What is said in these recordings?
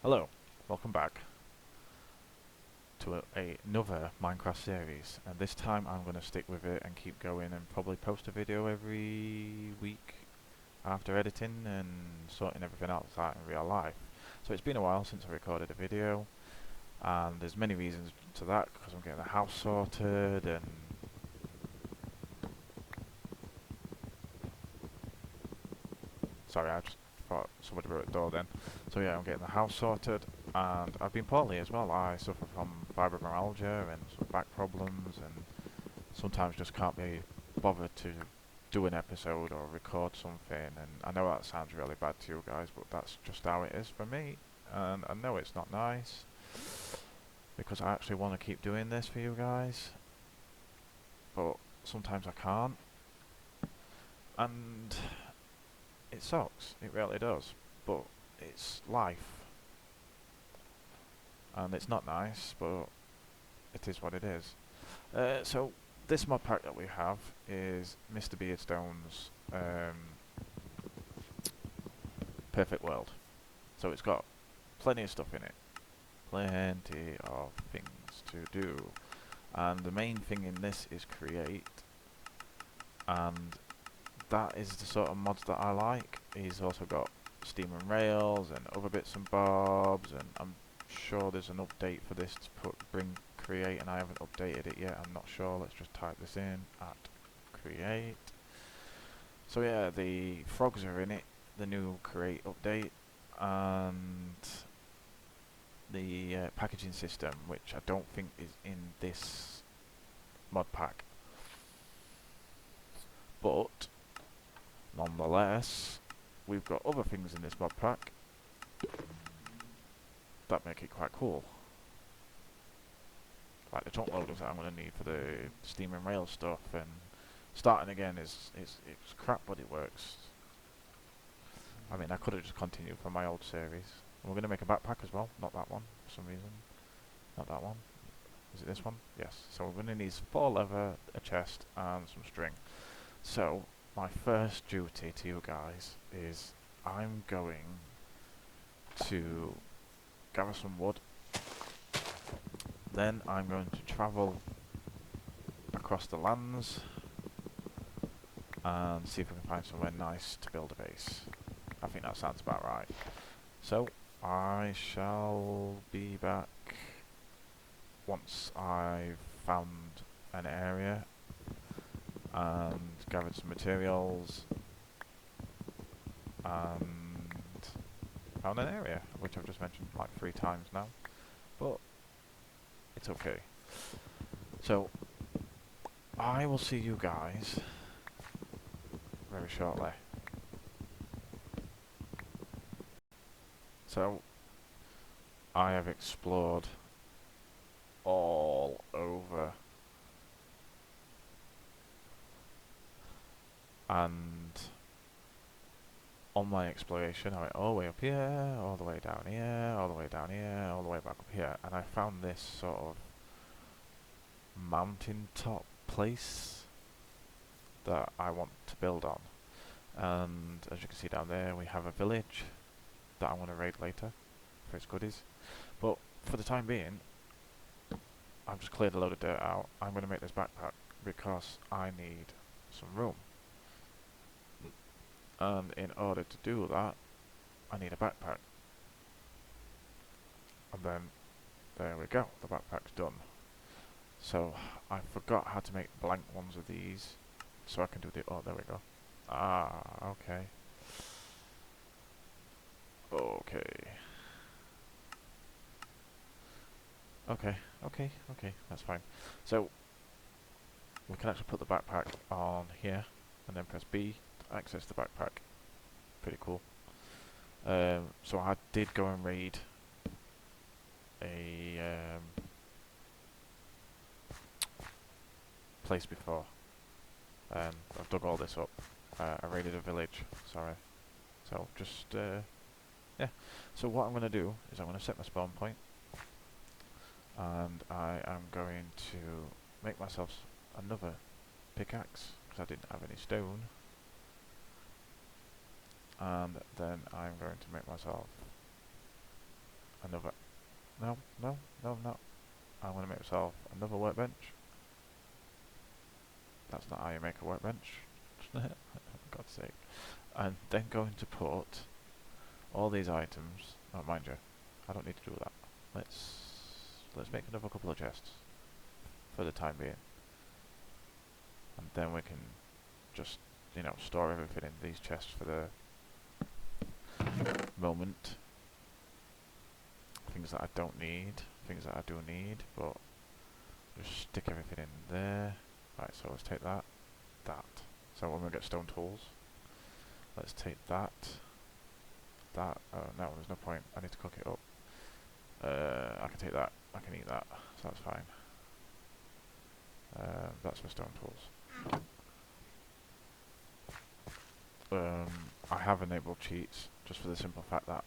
Hello, welcome back to another Minecraft series, and this time I'm going to stick with it and keep going and probably post a video every week after editing and sorting everything else out in real life. So it's been a while since I recorded a video, and there's many reasons to that, because I'm getting the house sorted and sorry, I just thought somebody wrote the door then. So yeah, I'm getting the house sorted, and I've been poorly as well. I suffer from fibromyalgia and some back problems, and sometimes just can't be bothered to do an episode or record something. And I know that sounds really bad to you guys, but that's just how it is for me. And I know it's not nice, because I actually want to keep doing this for you guys, but sometimes I can't. And it sucks, it really does, but it's life, and it's not nice, but it is what it is. So this mod pack that we have is MrBeardStones Perfect World. So it's got plenty of stuff in it, plenty of things to do, and the main thing in this is create, and that is the sort of mods that I like. He's also got Steam and Rails and other bits and bobs, and I'm sure there's an update for this to bring create, and I haven't updated it yet. I'm not sure. Let's just type this in at create. So yeah, the frogs are in it, the new create update, and the packaging system, which I don't think is in this mod pack, but nonetheless, we've got other things in this mod pack that make it quite cool. Like the chunk loaders that I'm going to need for the Steam and Rails stuff, and starting again is it's crap, but it works. I mean, I could have just continued from my old series. And we're going to make a backpack as well, not that one, for some reason. Not that one. Is it this one? Yes. So we're going to need 4 leather, a chest, and some string. So, my first duty to you guys is I'm going to gather some wood. Then I'm going to travel across the lands and see if we can find somewhere nice to build a base. I think that sounds about right. So I shall be back once I've found an area and gathered some materials and found an area, which I've just mentioned like 3 times now, but it's okay. So I will see you guys very shortly. So I have explored all over, and on my exploration I went all the way up here, all the way down here, all the way down here, all the way back up here, and I found this sort of mountain top place that I want to build on. And as you can see down there, we have a village that I want to raid later for its goodies. But for the time being, I've just cleared a load of dirt out. I'm going to make this backpack because I need some room. And in order to do that, I need a backpack. And then, there we go, the backpack's done. So, I forgot how to make blank ones of these, so I can do the, oh, there we go. Ah, okay. Okay. Okay, that's fine. So, we can actually put the backpack on here, and then press B to access the backpack. Pretty cool. So I did go and raid a place before. I've dug all this up. I raided a village, sorry. So just, yeah. So what I'm going to do is I'm going to set my spawn point, and I am going to make myself another pickaxe, because I didn't have any stone. And then I'm going to make myself another... No, no, no, no. I'm going to make myself another workbench. That's not how you make a workbench. For God's sake. And then going to put all these items... Oh, mind you, I don't need to do that. Let's make another couple of chests for the time being. And then we can just, you know, store everything in these chests for the moment. Things that I don't need, things that I do need, but just stick everything in there. Right, so let's take that. So when we get stone tools, let's take that. Oh no, there's no point. I need to cook it up. I can take that. I can eat that, so that's fine. That's for stone tools. I have enabled cheats just for the simple fact that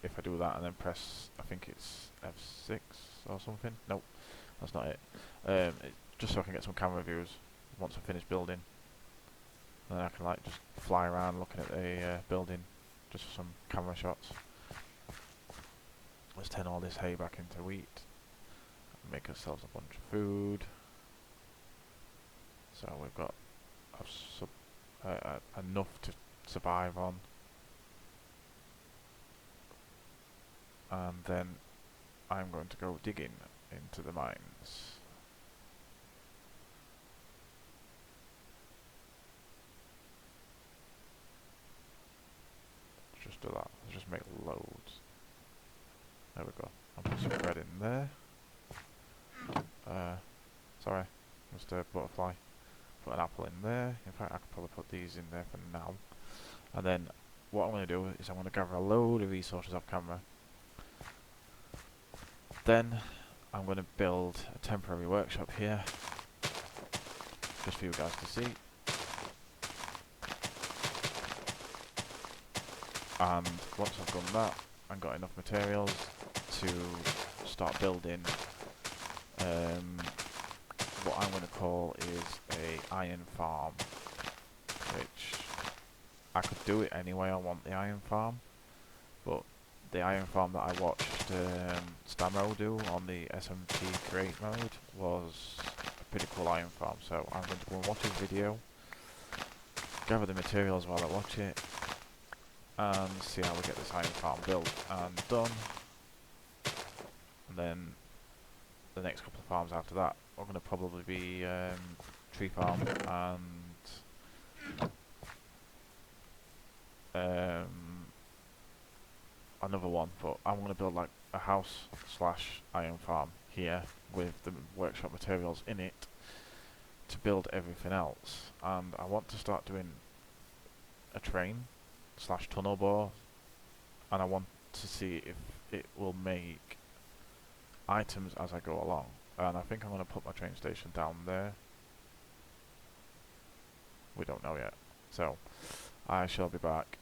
if I do that and then press, I think it's F6 or something. Nope, that's not it. Just so I can get some camera views once I finish building. And then I can like just fly around looking at the building just for some camera shots. Let's turn all this hay back into wheat. Make ourselves a bunch of food. So we've got enough to survive on. And then I'm going to go digging into the mines. Just do that. Let's just make loads. There we go. I'll put some bread in there. Sorry, Mr. Butterfly. Put an apple in there. In fact, I could probably put these in there for now. And then what I'm going to do is I'm going to gather a load of resources off camera. Then I'm going to build a temporary workshop here, just for you guys to see. And once I've done that, I've got enough materials to start building what I'm going to call is a iron farm, which I could do it anyway. I want the iron farm, but the iron farm that I watched Stamro do on the SMT create mode was a pretty cool iron farm, so I'm going to go and watch his video, gather the materials while I watch it, and see how we get this iron farm built and done. And then the next couple of farms after that are going to probably be tree farm and another one, but I'm going to build like a house slash iron farm here with the workshop materials in it to build everything else. And I want to start doing a train slash tunnel bore, and I want to see if it will make items as I go along. And I think I'm going to put my train station down there. We don't know yet, so I shall be back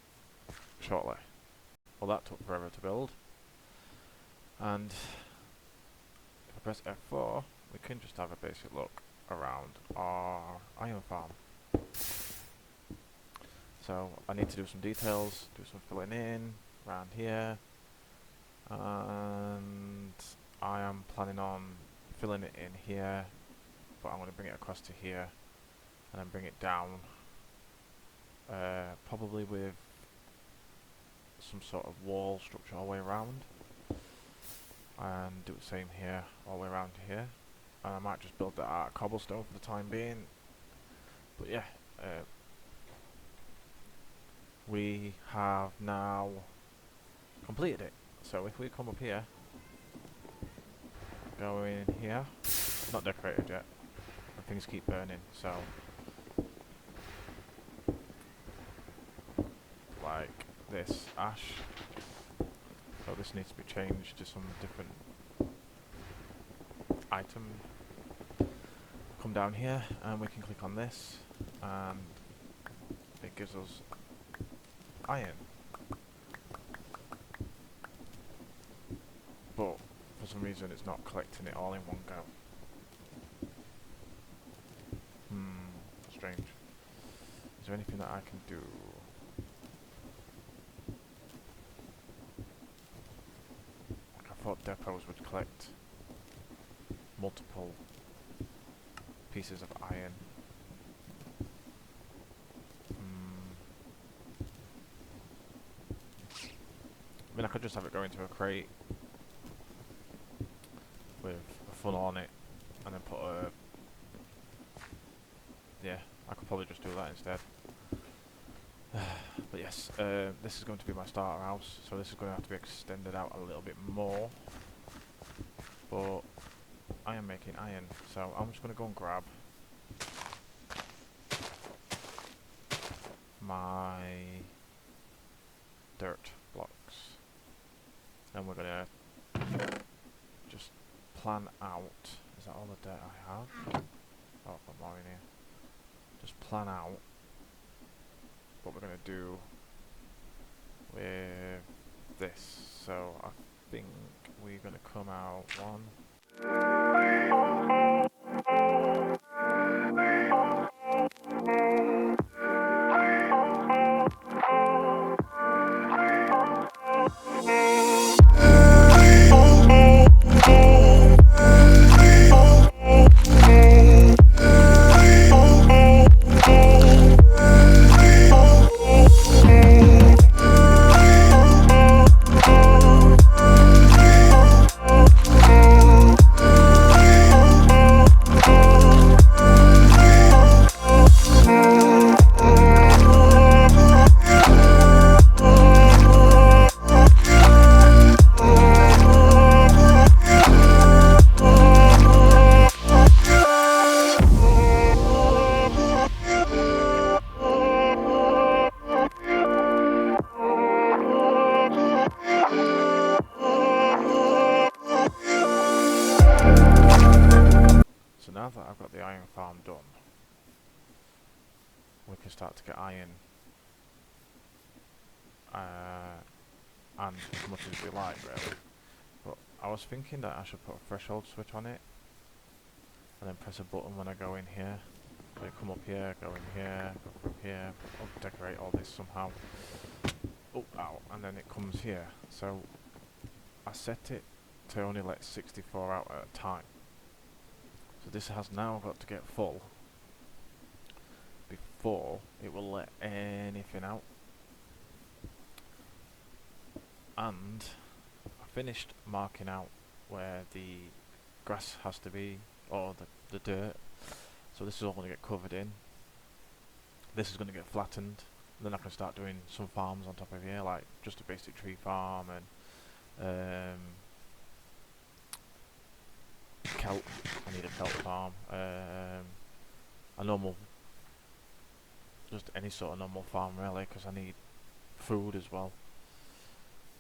shortly. Well, that took forever to build, and if I press F4 we can just have a basic look around our iron farm. So I need to do some details, do some filling in around here, and I am planning on filling it in here, but I'm going to bring it across to here and then bring it down, probably with some sort of wall structure all the way around, and do the same here all the way around here. And I might just build that out of cobblestone for the time being, but yeah, we have now completed it. So if we come up here, go in here, not decorated yet, and things keep burning, so like this ash, so this needs to be changed to some different item. Come down here and we can click on this and it gives us iron, but for some reason it's not collecting it all in one go. Strange. Is there anything that I can do? thought depots would collect multiple pieces of iron. I mean, I could just have it go into a crate with a funnel on it, and then put a... Yeah, I could probably just do that instead. But yes, this is going to be my starter house, so this is going to have to be extended out a little bit more. But I am making iron, so I'm just going to go and grab my dirt blocks. And we're going to just plan out... Is that all the dirt I have? Oh, I've got more in here. Just plan out what we're going to do with this. So I think we're going to come out one. So now that I've got the iron farm done, we can start to get iron and as much as we like, really. But I was thinking that I should put a threshold switch on it and then press a button when I go in here. So you come up here, go in here, go through here, decorate all this somehow. Oh, ow, and then it comes here. So I set it to only let 64 out at a time. So this has now got to get full before it will let anything out. And I finished marking out where the grass has to be, or the dirt. So this is all going to get covered in. This is going to get flattened. And then I can start doing some farms on top of here, like just a basic tree farm and kelp. I need a kelp farm. A normal, just any sort of normal farm really, because I need food as well.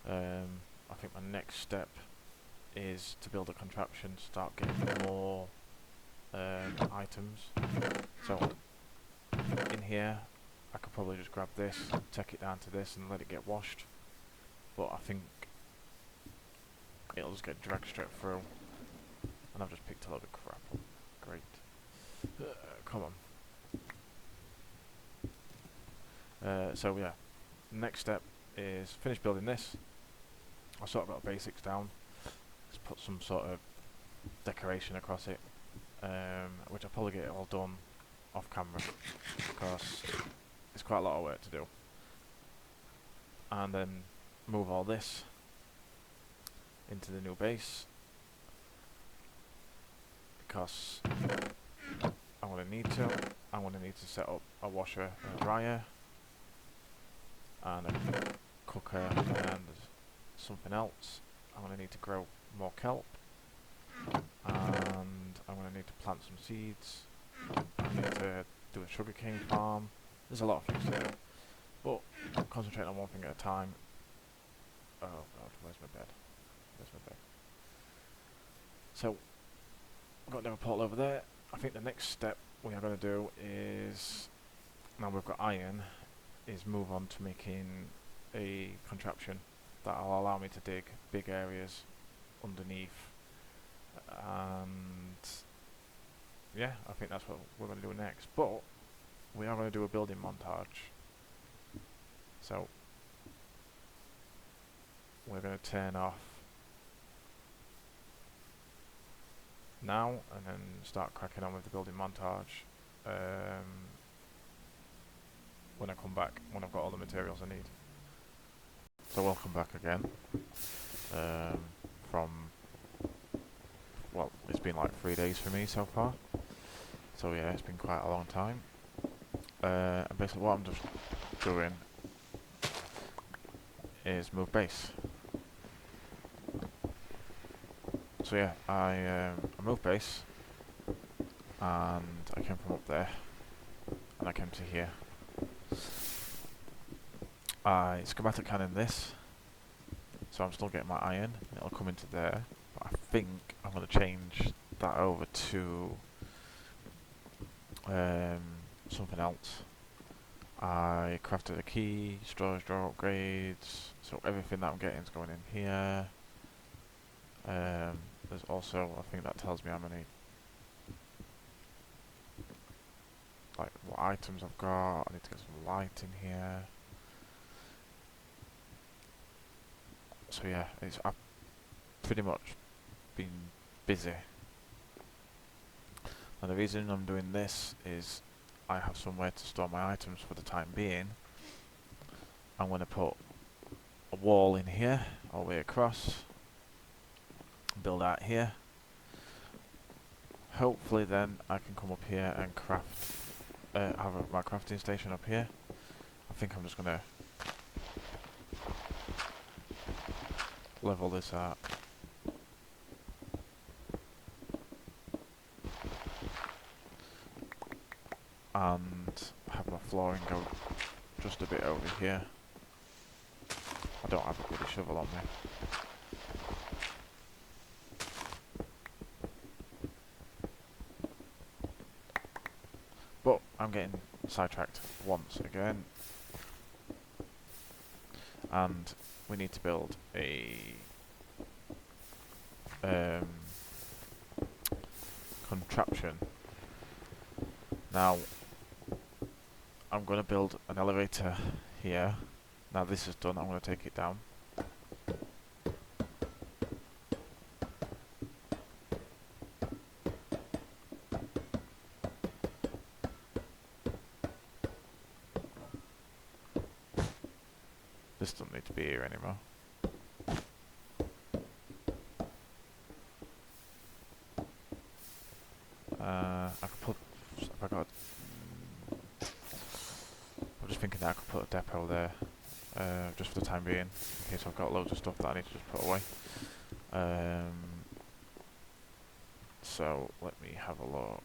I think my next step is to build a contraption, start getting more items. So in here I could probably just grab this, take it down to this and let it get washed, but I think it'll just get dragged straight through. And I've just picked a load of crap up. Great. Come on. So yeah, next step is finish building this. I sort of got the basics down. Let's put some sort of decoration across it, which I'll probably get it all done off camera because it's quite a lot of work to do. And then move all this into the new base, because I'm going to need to set up a washer and a dryer and a cooker and something else. I'm going to need to grow more kelp, and I'm going to need to plant some seeds. I need to do a sugarcane farm. There's a lot of things to do, but I'm concentrating on one thing at a time. Oh god, where's my bed? Where's my bed? So I've got another portal over there. I think the next step we are going to do is, now we've got iron, is move on to making a contraption that will allow me to dig big areas underneath. And yeah, I think that's what we're going to do next. But we are going to do a building montage. So we're going to turn off now, and then start cracking on with the building montage when I come back, when I've got all the materials I need. So welcome back again from, well, it's been like 3 days for me so far, so yeah, it's been quite a long time. And basically what I'm just doing is move base. So yeah, I moved base, and I came from up there, and I came to here. I schematic cannon this, so I'm still getting my iron, it'll come into there, but I think I'm going to change that over to something else. I crafted a key, storage drawer upgrades, so everything that I'm getting is going in here. There's also, I think that tells me how many, like what items I've got. I need to get some light in here. So yeah, I've pretty much been busy. And the reason I'm doing this is I have somewhere to store my items for the time being. I'm going to put a wall in here, all the way across, build out here. Hopefully then I can come up here and craft, have my crafting station up here. I think I'm just going to level this out. And have my flooring go just a bit over here. I don't have a bloody shovel on me. But I'm getting sidetracked once again. And we need to build a contraption. Now, I'm going to build an elevator here. Now this is done, I'm going to take it down. This doesn't need to be here anymore. I could put, if I got, I'm just thinking that I could put a depot there, just for the time being, in case I've got loads of stuff that I need to just put away. So let me have a look.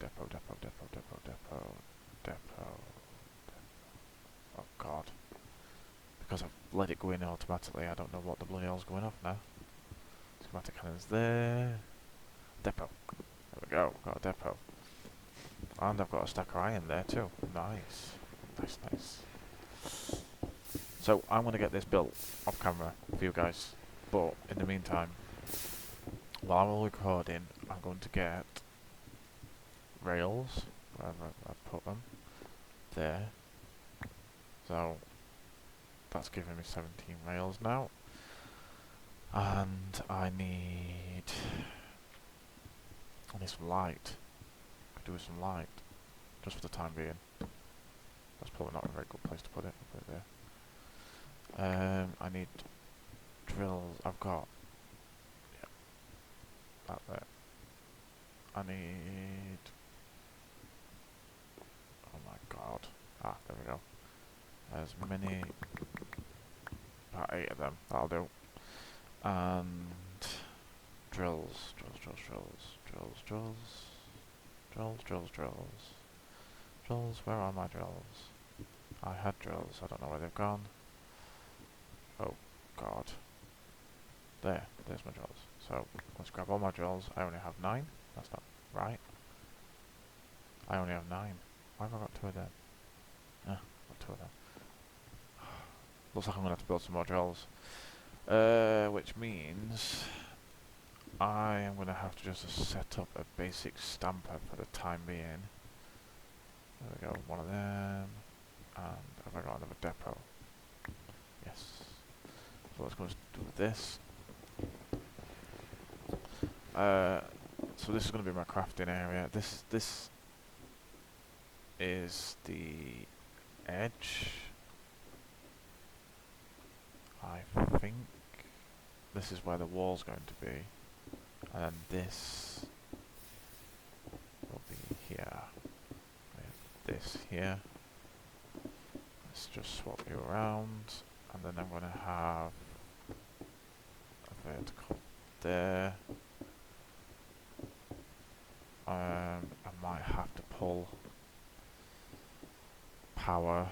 Depot. Oh god. Because I've let it go in automatically, I don't know what the bloody hell's going off now. Schematic cannons there. Depot. There we go, got a depot. And I've got a stack of iron there too. Nice. Nice. So I'm going to get this built off camera for you guys. But in the meantime, while I'm recording, I'm going to get rails, wherever I put them, there. So that's giving me 17 rails now. And I need some light. Could do with some light, just for the time being. That's probably not a very good place to put it. I'll put it there. I need drills. I've got, yeah, that there. I need, oh my god. Ah, there we go. There's many, about 8 of them. That'll do. And drills. Drills, where are my drills? I had drills, I don't know where they've gone. Oh god. There's my drills. So, let's grab all my drills. I only have 9. That's not right. I only have 9. Why have I got 2 of them? Yeah, got 2 of them. Looks like I'm going to have to build some more drills. Which means I am going to have to just set up a basic stamper for the time being. There we go, one of them. And have I got another depot? Yes. So let's go do this. So this is going to be my crafting area. This is the edge. I think this is where the wall's going to be, and this will be here. This here. Let's just swap you around, and then I'm going to have a vertical there. I might have to pull power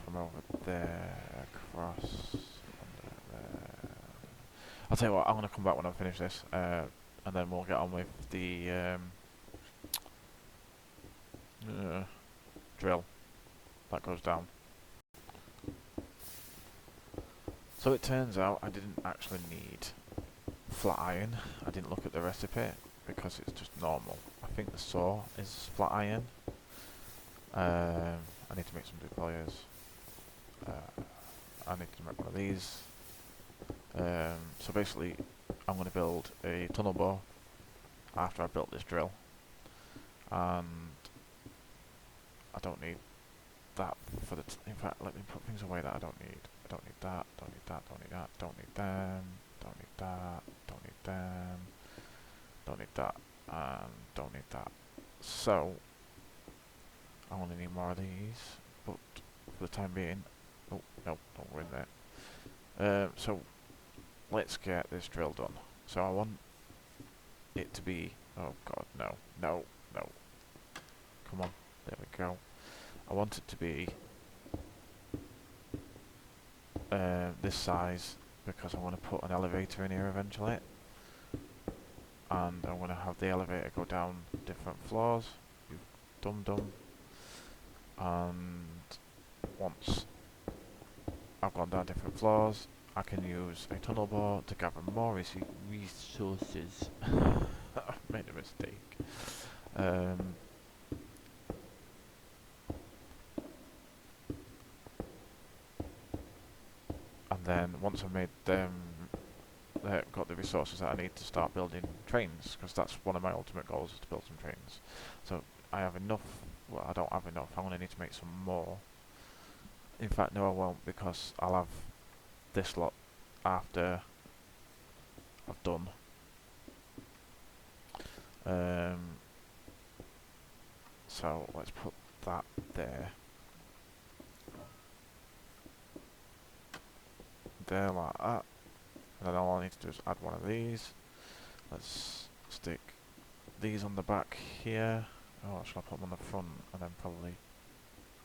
from over there across under there. I'll tell you what, I'm going to come back when I finish this, and then we'll get on with the drill that goes down. So it turns out I didn't actually need flat iron. I didn't look at the recipe because it's just normal. I think the saw is flat iron. I need to make some deployers. I need to make one of these. So basically I'm going to build a tunnel bore after I built this drill, and I don't need that for the in fact, let me put things away that I don't need. I don't need that, don't need that, don't need that, don't need them, don't need that, don't need them, don't need that, and don't need that. So I only need more of these, but for the time being, oh no, don't go in there. So let's get this drill done. So I want it to be, oh god, no, no, no, come on, there we go. I want it to be this size because I want to put an elevator in here eventually, and I want to have the elevator go down different floors, you dum-dum, and once I've gone down different floors I can use a tunnel bore to gather more resources. I've made a mistake. And then once I've made them, got the resources that I need to start building trains, because that's one of my ultimate goals, is to build some trains. So I have enough, well I don't have enough, I'm going to need to make some more. In fact no I won't, because I'll have this lot after I've done. So let's put that there. There like that, and then all I need to do is add one of these. Let's stick these on the back here. Oh, shall I put them on the front, and then probably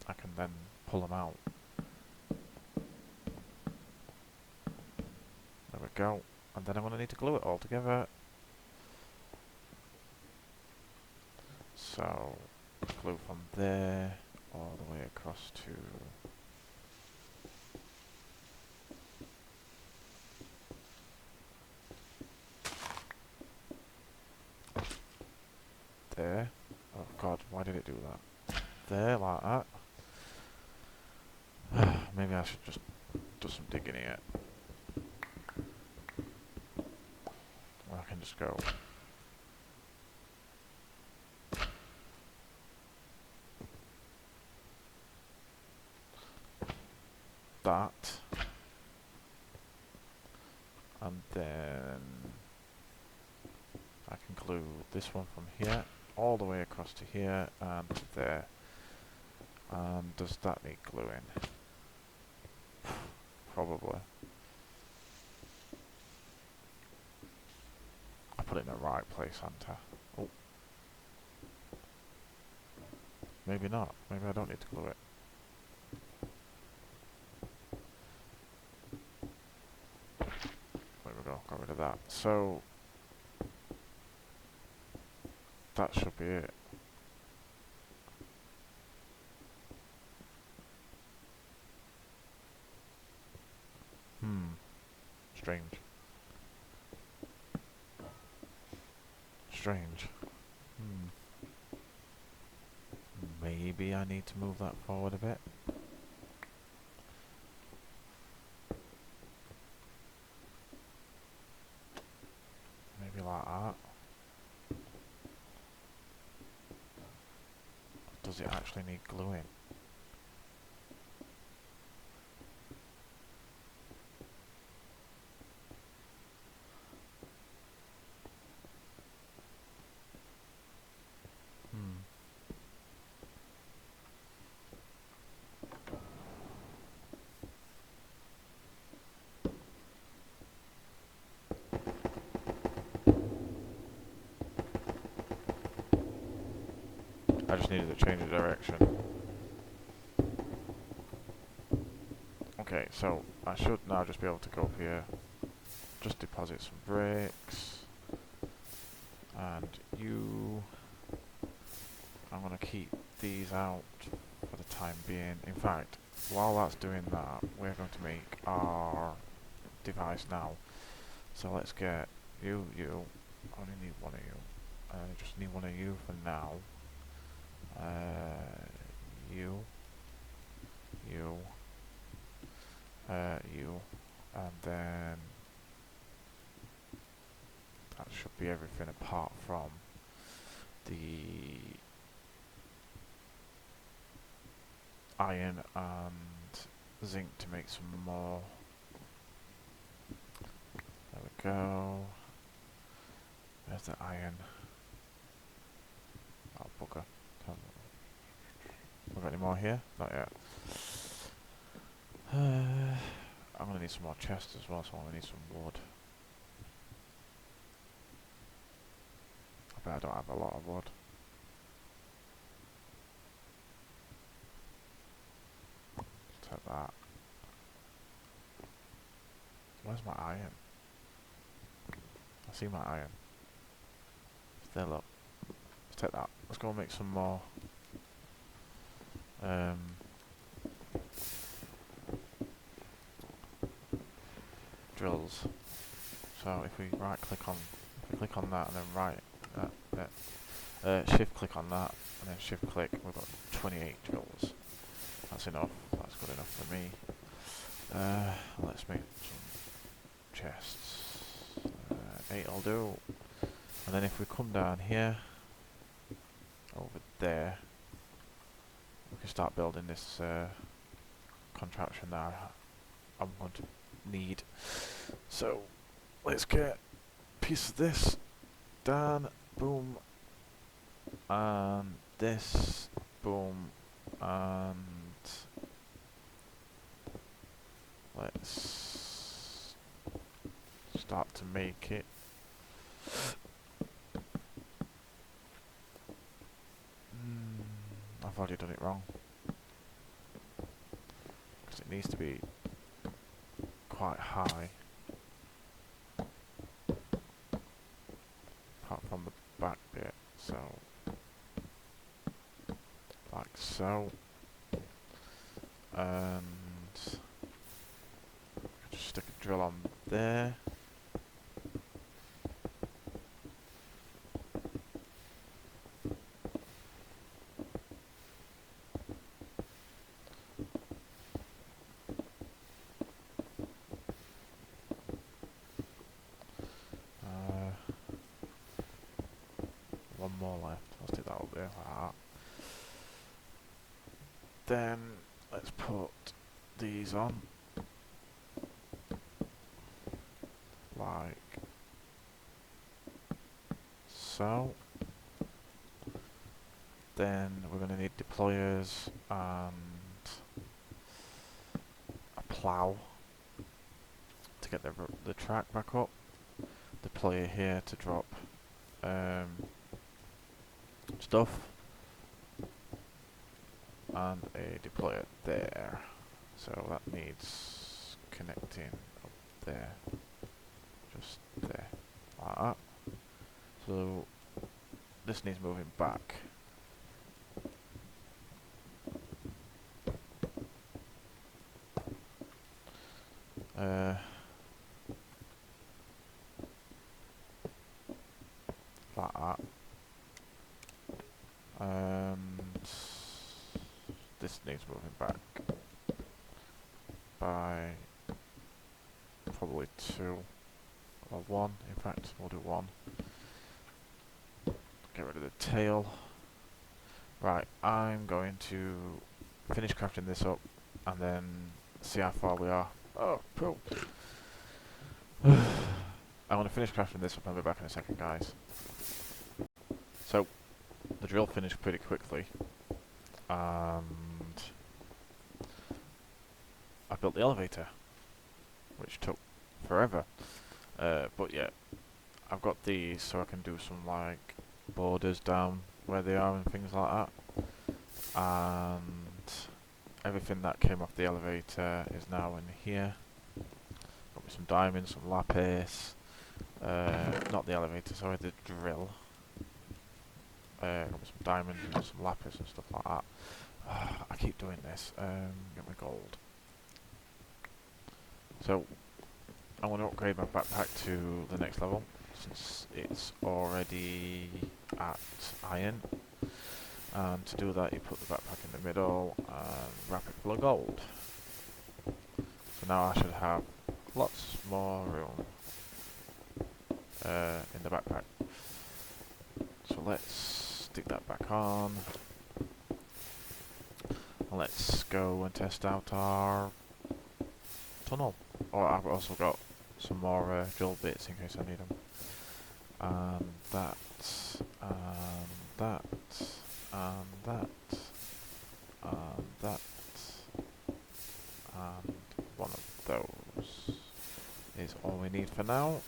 I can then pull them out. There we go, and then I'm going to need to glue it all together. So glue from there all the way across to there. Oh god, why did it do that? There, like that. Maybe I should just do some digging here. Or I can just go. That. And then I can glue this one from here all the way across to here and there. Does that need gluing? Probably. I put it in the right place, haven't I? Oh. Maybe not. Maybe I don't need to glue it. There we go, got rid of that. So that should be it. Strange. Strange. Maybe I need to move that forward a bit. Maybe like does it actually need gluing? Hmm. I just needed to change the direction. Okay, so I should now just be able to go up here, just deposit some bricks, and I'm going to keep these out for the time being. In fact, while that's doing that, we're going to make our device now. So let's get you, I only need one of you. I just need one of you for now. You, and then that should be everything apart from the iron and zinc to make some more. There we go. There's the iron. Oh, bugger. We got any more here? Not yet. I'm gonna need some more chests as well, so I'm gonna need some wood. I bet I don't have a lot of wood. Take that. Where's my iron? I see my iron. Still up. Let's take that. Let's go and make some more. Drills. So if we click on that and then shift click on that and then shift click, we've got 28 drills. That's enough. That's good enough for me. Let's make some chests. 8 will do. And then if we come down here, over there, we can start building this contraption that I'm going to need. So let's get a piece of this down, boom, and this, boom, and let's start to make it. I've already done it wrong, because it needs to be quite high, apart from the back bit, so like so, and just stick a drill on there. One more left. Let's do that up there like that. Then let's put these on like so. Then we're going to need deployers and a plough to get the track back up. Deployer here to drop stuff, and a deployer there. So that needs connecting up there, just there, like that. So this needs moving back. Like that. And this needs moving back by probably 2 or 1. In fact, we'll do 1. Get rid of the tail. Right, I'm going to finish crafting this up and then see how far we are. Oh, cool. I want to finish crafting this up and I'll be back in a second, guys. So, the drill finished pretty quickly, and I built the elevator, which took forever. But yeah, I've got these so I can do some like borders down where they are and things like that. And everything that came off the elevator is now in here. Got me some diamonds, some lapis. Not the elevator, sorry, the drill. Got me some diamonds and some lapis and stuff like that. I keep doing this. Get my gold. So, I want to upgrade my backpack to the next level, since it's already at iron. And to do that, you put the backpack in the middle and wrap it full of gold. So now I should have lots more room in the backpack. So let's stick that back on. And let's go and test out our tunnel. Oh, I've also got some more drill bits in case I need them. And that, and that, and that, and that, and one of those is all we need for now.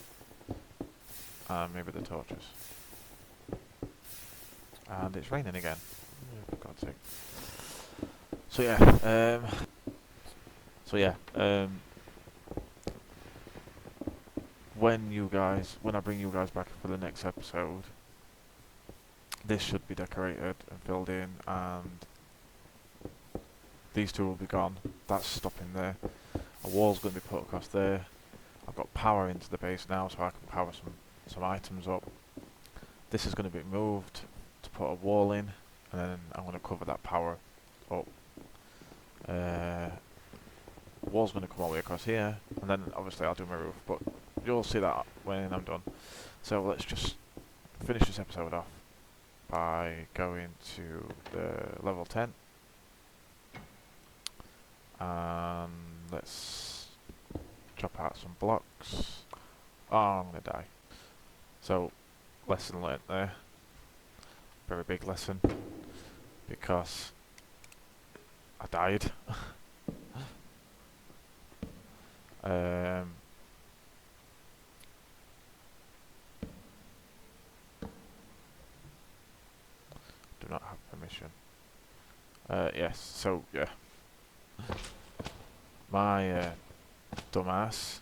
And maybe the torches. And it's raining again. For God's sake. So yeah, when I bring you guys back for the next episode, this should be decorated and filled in, and these two will be gone. That's stopping there. A wall's going to be put across there. I've got power into the base now, so I can power some items up. This is going to be moved to put a wall in, and then I'm going to cover that power up. Wall's going to come all the way across here, and then obviously I'll do my roof, but you'll see that when I'm done. So let's just finish this episode off by going to the level 10, and let's chop out some blocks. Oh, I'm going to die. So, lesson learnt there. Very big lesson, because I died. Do not have permission. Yes, so yeah. My dumbass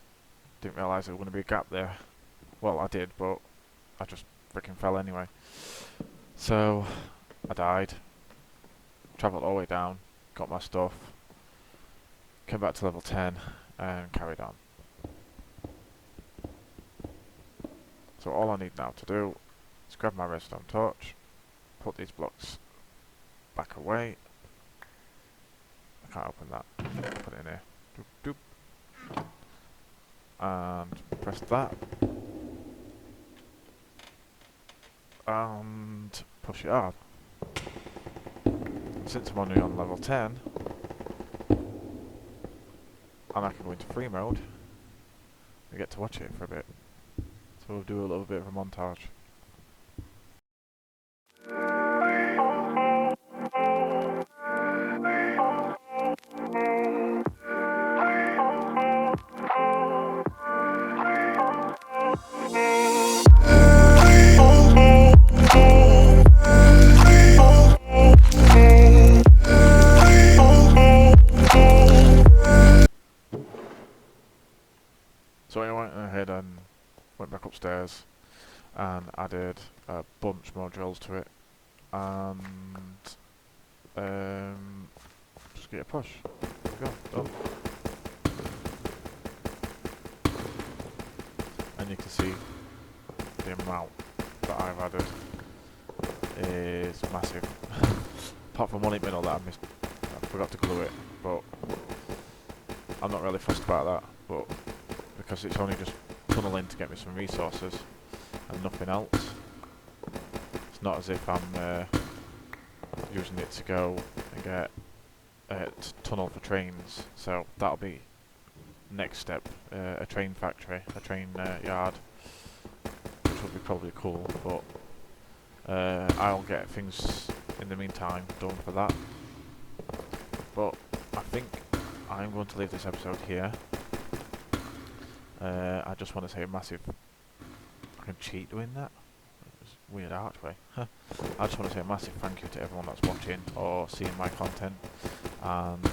didn't realise there was going to be a gap there. Well, I did, but I just freaking fell anyway. So, I died. Travelled all the way down, got my stuff, came back to level 10, and carried on. So all I need now to do is grab my redstone torch, put these blocks back away. I can't open that. Put it in here. Doop, doop. And press that. And push it hard. Since I'm only on level 10, and I can go into free mode, we get to watch it for a bit. So we'll do a little bit of a montage. So I went ahead and went back upstairs and added a bunch more drills to it, and just get a push. There we go, done. And you can see the amount that I've added is massive. Apart from one in the middle that I missed, I forgot to glue it, but I'm not really fussed about that, but because it's only just tunneling to get me some resources and nothing else. It's not as if I'm using it to go and get a tunnel for trains. So that'll be next step, a train factory, a train yard, which will be probably cool, but I'll get things in the meantime done for that. But I think I'm going to leave this episode here. I just want to say a massive... I can cheat doing that? It's a weird archway. I just want to say a massive thank you to everyone that's watching or seeing my content. And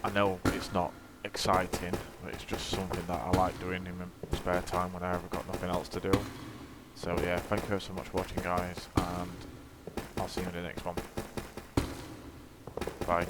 I know it's not exciting, but it's just something that I like doing in my spare time when I ever got nothing else to do. So yeah, thank you so much for watching, guys, and I'll see you in the next one. Bye.